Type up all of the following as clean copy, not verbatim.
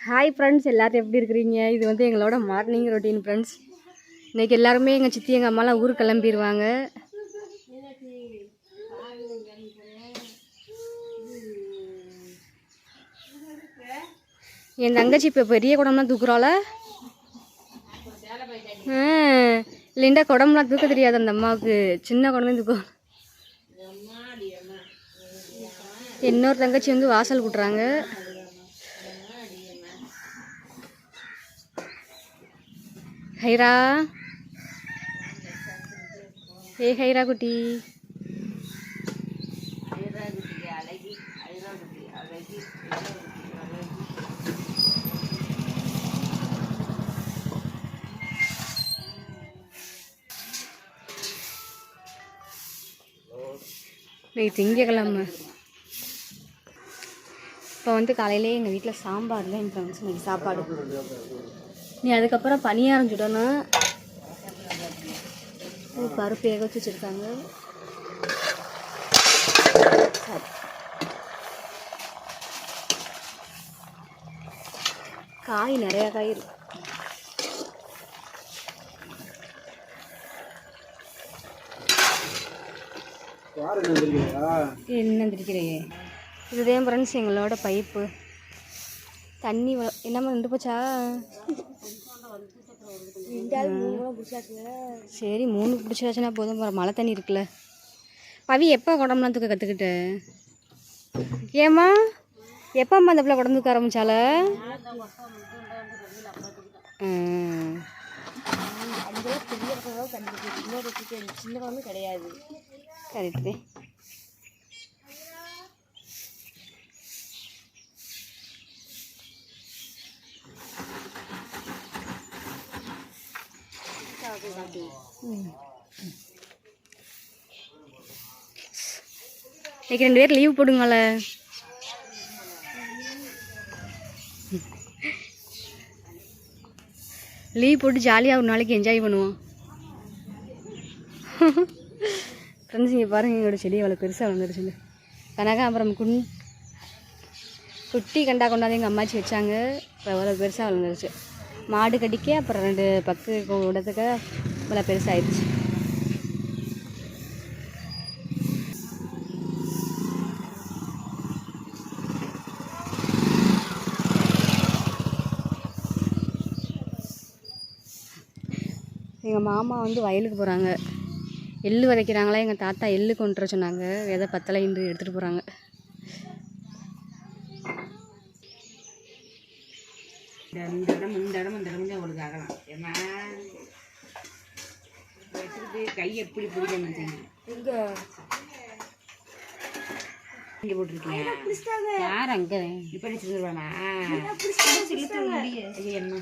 Hi friends, எல்லோரும் எப்படி இருக்கிறீங்க? இது வந்து எங்களோட மார்னிங் ரொட்டீன் ஃப்ரெண்ட்ஸ். இன்றைக்கி எல்லாருமே எங்கள் சித்தி எங்கள் அம்மாலாம் ஊருக்கு கிளம்பிடுவாங்க. என் தங்கச்சி இப்போ பெரிய குடம்லாம் தூக்குறாள. இல்லைண்டா குடம்லாம் தூக்க தெரியாது அந்த அம்மாவுக்கு, சின்ன குடமே தூக்கும். இன்னொரு தங்கச்சி வந்து வாசல் கூட்டுறாங்க. ஹைரா, ஏ ஹைரா குட்டி, திங்கக்கிழமை. இப்போ வந்து காலையிலே எங்கள் வீட்டில் சாம்பார் தான் என் ஃப்ரெண்ட்ஸ் இன்னைக்கு சாப்பாடு. நீ அதுக்கப்புறம் பனியாரம் சுடணும். பருப்பு வேக வச்சு வச்சுருக்காங்க. காய் நிறையா காய் இருக்கு. என்ன திரிக்கிறையே? இதுதான் ஃப்ரெண்ட்ஸ் எங்களோட பைப்பு. தண்ணி என்னம்மா நின்று போச்சா? சரி, 3 பிடிச்சாச்சுன்னா போதும். மழை தண்ணி இருக்குல்ல. பவி எப்போ குடம்புலாம் தூக்க கற்றுக்கிட்ட? ஏம்மா எப்போம்மா அந்த பிள்ளை குடம் தூக்க ஆரம்பிச்சால? சின்ன குழம்பு கிடையாது. கரெக்டு. இன்னைக்கு 2 பேர் லீவ் போடுங்கள. லீவ் போட்டு ஜாலியாக ஒரு நாளைக்கு என்ஜாய் பண்ணுவோம் ஃப்ரெண்ட்ஸ். இங்கே பாருங்கள், எங்களோட செடி அவ்வளோ பெருசாக வளர்ந்துருச்சுங்க. கனகாம்பரம் குட்டி கண்டா கொண்டாந்து எங்கள் அம்மாச்சி வச்சாங்க. இப்போ அவ்வளோ பெருசாக வளர்ந்துருச்சு. மாடு கடிக்க அப்புறம் 2 பக்கு விடத்துக்கு இவ்வளோ பெருசாகிடுச்சு. எங்கள் மாமா வந்து வயலுக்கு போகிறாங்க. எள்ளு விதைக்கிறாங்களா. எங்கள் தாத்தா எள்ளு கொண்டு வர சொன்னாங்க. விதை பத்தலைன்னு எடுத்துகிட்டு போகிறாங்க. இந்த இடம் உங்களுக்கு ஆகலாம். ஏன்னா கை எப்படி பிடிக்கணும் இங்கே போட்டிருக்கீங்க. யார் அங்கே இப்படி சொல்லுவானா? என்ன வீடியோ என்ன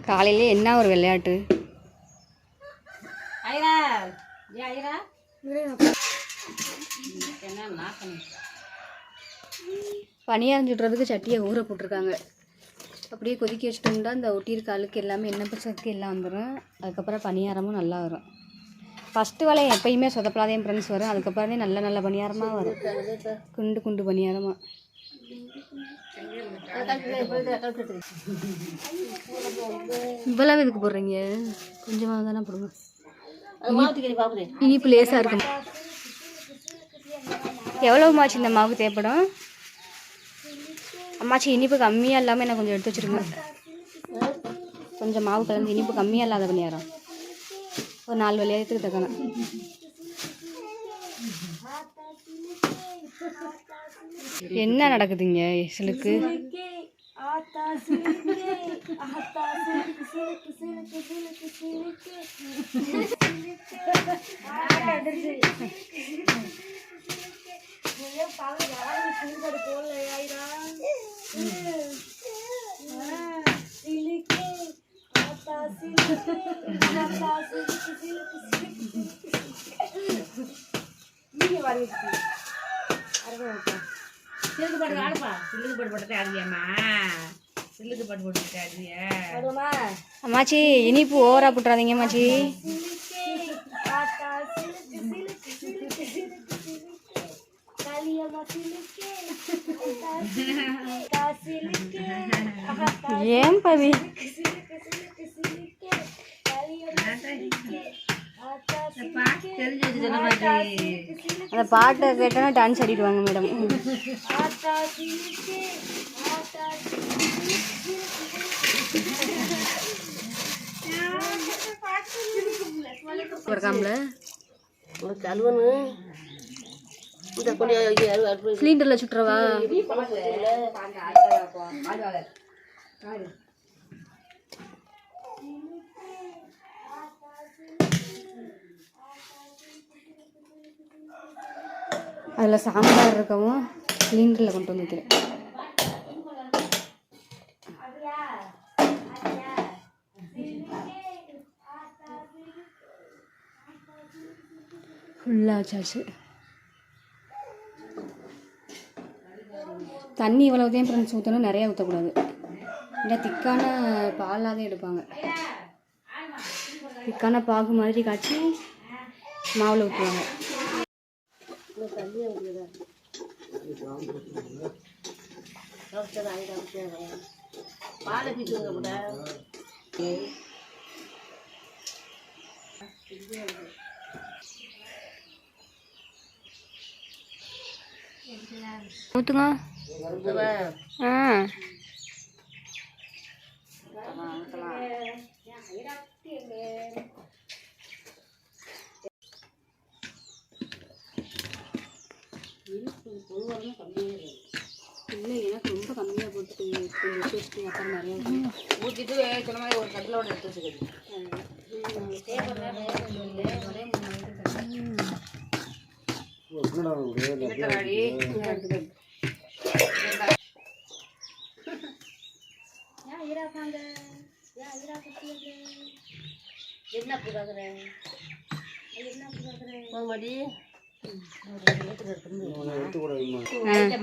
காலையிலே என்ன ஒரு விளையாட்டு. பனியாரம் சுடுறதுக்கு சட்டியை ஊற போட்டிருக்காங்க. அப்படியே கொதிக்க வச்சுட்டோம்னா இந்த ஒட்டியிருக்க அழுக்கு எல்லாமே எண்ணெய் பச்சைக்கு எல்லாம் வந்துடும். அதுக்கப்புறம் பனியாரமும் நல்லா வரும். ஃபஸ்ட்டு வேலை எப்பயுமே சொதப்பலாதே ஃப்ரெண்ட்ஸ் வரும். அதுக்கப்புறமே நல்ல நல்ல பனியாரமாக வரும். குண்டு குண்டு பனியாரமாக. இவ்வளவு இதுக்கு போடுறீங்க? கொஞ்சமாக தானே போடுங்க. இனிப்பு லேசாக இருக்கும். எவ்வளவு மாச்சு இந்த மாவுக்கு தேவைப்படும்? அம்மாச்சி இனிப்பு கம்மியாக இல்லாமல் என்ன கொஞ்சம் எடுத்து வச்சுருங்க. கொஞ்சம் மாவு கலந்து இனிப்பு கம்மியாக இல்லாத பணியாரம் ஒரு 4 விளையாட்டுக்கு தக்கணும். என்ன நடக்குதுங்க சிலுக்கு? அம்மாச்சி இனிப்பு ஓவரா போட்டுறாதீங்க அம்மாச்சி. ஏன் பவி அந்த பாட்டை கேட்டோன்னா டான்ஸ் ஆடிடுவாங்க மேடம். சிலிண்டர்ல சுட்டுறவா? அதில் சாம்பார் இருக்கவும் சிலிண்டரில் கொண்டு வந்துக்கிறேன். ஃபுல்லாக வச்சாச்சு. தண்ணி இவ்வளவுதான் ஃப்ரெண்ட்ஸ் ஊற்றணும், நிறையா ஊற்றக்கூடாது. இல்லை திக்கான பாலாக தான் எடுப்பாங்க. திக்கான பாகு மாதிரி காய்ச்சி மாவில் ஊற்றுவாங்க. ஊற்றுங்க. இல்லை எனக்கு ரொம்ப கம்மியாக போட்டு கொஞ்சம் அப்புறம் நிறையா ஊற்றிட்டு சொன்ன மாதிரி ஒரு கட்டிலோட எடுத்து வச்சுக்கிது.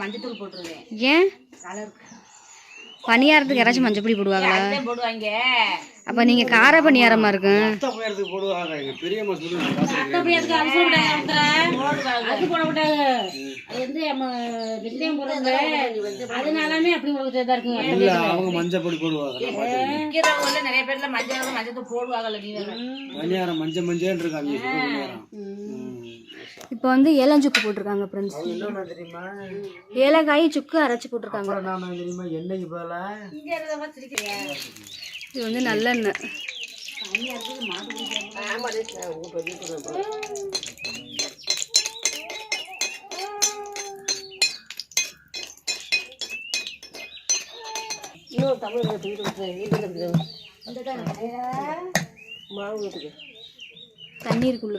மஞ்சத்தூள் போட்டுருவேன். ஏன் பணியாரத்துக்கு யாராச்சும் மஞ்சள் பொடி போடுவாங்களா? போடுவாங்க. அப்ப நீங்க கார பணியாரமா இருக்கு. இப்போ வந்து ஏலம் சுக்கு போட்டிருக்காங்க ஃப்ரெண்ட்ஸ். ஏலக்காய் சுக்கு அரைச்சி போட்டிருக்காங்க. இது வந்து நல்லெண்ணெய். தண்ணீருக்குள்ள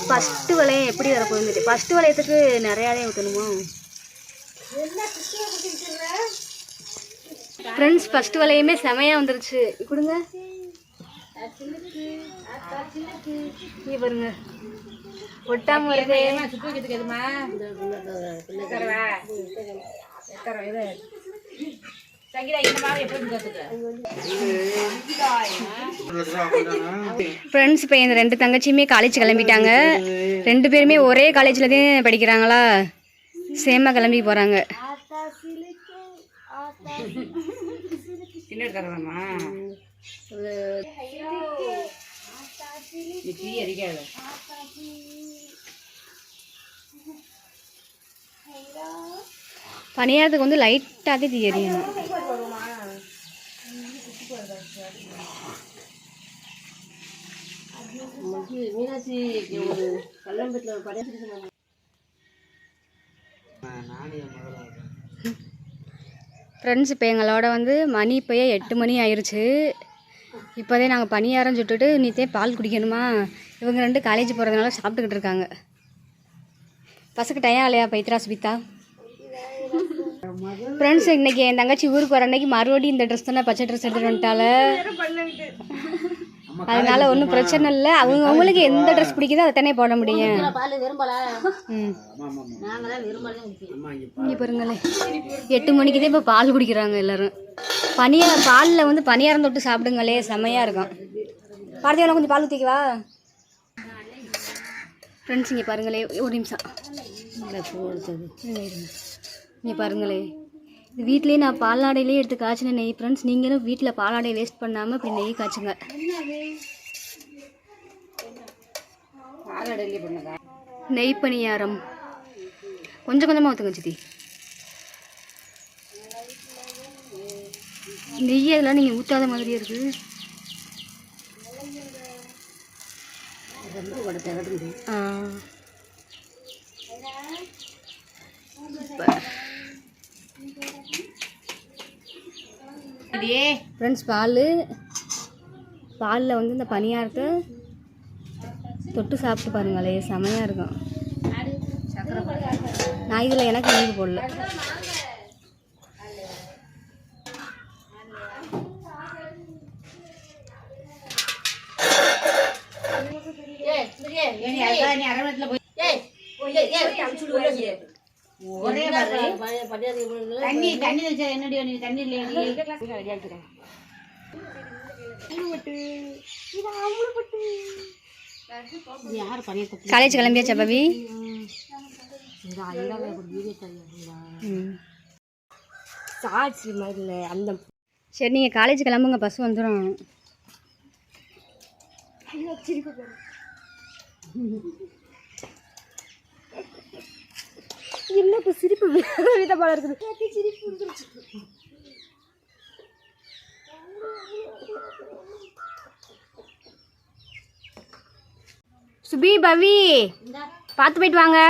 ஃபர்ஸ்ட் வளையம் எப்படி வரப்போகுது? ஃபர்ஸ்ட் வளையத்துக்கு நிறையாவே ஊற்றணுமா ஃப்ரெண்ட்ஸ்? ஃபர்ஸ்ட் வளையமே செமையாக வந்துருச்சு. கொடுங்க நீ பாருங்க ஒட்டாம வருது. ஃப்ரெண்ட்ஸ் இப்போ இந்த ரெண்டு தங்கச்சியுமே காலேஜ் கிளம்பிட்டாங்க. ரெண்டு பேருமே ஒரே காலேஜில் தான் படிக்கிறாங்களா, சேமாக கிளம்பி போகிறாங்க. பணியாரத்துக்கு வந்து லைட்டாக தீ எரியணும். ஃப்ரெண்ட்ஸ் இப்போ எங்களோட வந்து மணி இப்போ 8 மணி ஆயிடுச்சு. இப்போதே நாங்கள் பணியாரம் சுட்டுட்டு நீத்தே பால் குடிக்கணுமா, இவங்க 2 காலேஜ் போகிறதுனால சாப்பிட்டுக்கிட்டு இருக்காங்க. பசங்க டயம் இல்லையா பைத்ரா சுபிதா? ஃப்ரெண்ட்ஸ், இன்றைக்கி என் தங்கச்சி ஊருக்கு வர அன்னைக்கு மறுபடியும் இந்த ட்ரெஸ் தானே, பச்சை ட்ரெஸ் எடுத்துகிட்டு வந்துட்டால. அதனால ஒன்றும் பிரச்சனை இல்லை. அவங்களுக்கு எந்த ட்ரெஸ் பிடிக்குதோ அதை தானே போட முடியும். இங்கே பாருங்களேன், 8 மணிக்கு தான் இப்போ பால் குடிக்கிறாங்க எல்லோரும். பாலில் வந்து பனியாரம் தொட்டு சாப்பிடுங்களே, செம்மையாக இருக்கும். பார்த்தியா கொஞ்சம் பால் ஊற்றிக்குவா ஃப்ரெண்ட்ஸ். இங்கே பாருங்களே, ஒரு நிமிஷம் இங்கே பாருங்களே, இது வீட்லேயே நான் பாலாடையிலே எடுத்து காய்ச்சின நெய். ஃப்ரெண்ட்ஸ், நீங்களும் வீட்டில் பாலாடை வேஸ்ட் பண்ணாமல் இப்படி நெய் காய்ச்சுங்க. நெய் பணியாரம் கொஞ்சம் கொஞ்சமாக ஊற்றுங்க சித்தி. நெய் அதெல்லாம் நீங்கள் ஊற்றாத மாதிரியே இருக்குது. ஃப்ரெண்ட்ஸ், பாலில் வந்து இந்த பனியாரத்தை தொட்டு சாப்பிட்டு பாருங்களே, செமையாக இருக்கும். நான் இதில் எனக்கு நீர் போடல. காலேஜ் கிளம்பியாச்சா பவி? சரி, நீங்கள் காலேஜ் கிளம்புங்க, பஸ் வந்துடும். என்ன இப்போ சிரிப்பு விதமாக இருக்குது. சுபி, பவி பார்த்து போயிட்டு வாங்க.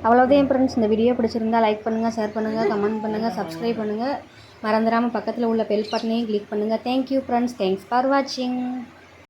அவ்வளோதான் ஃப்ரெண்ட்ஸ். இந்த வீடியோ பிடிச்சிருந்தா லைக் பண்ணுங்கள், ஷேர் பண்ணுங்கள், கமெண்ட் பண்ணுங்கள், சப்ஸ்கிரைப் பண்ணுங்கள். மறந்துடாமல் பக்கத்தில் உள்ள பெல் பட்டனையும் கிளிக் பண்ணுங்கள். தேங்க்யூ ஃப்ரெண்ட்ஸ், தேங்க்ஸ் ஃபார் வாட்சிங்.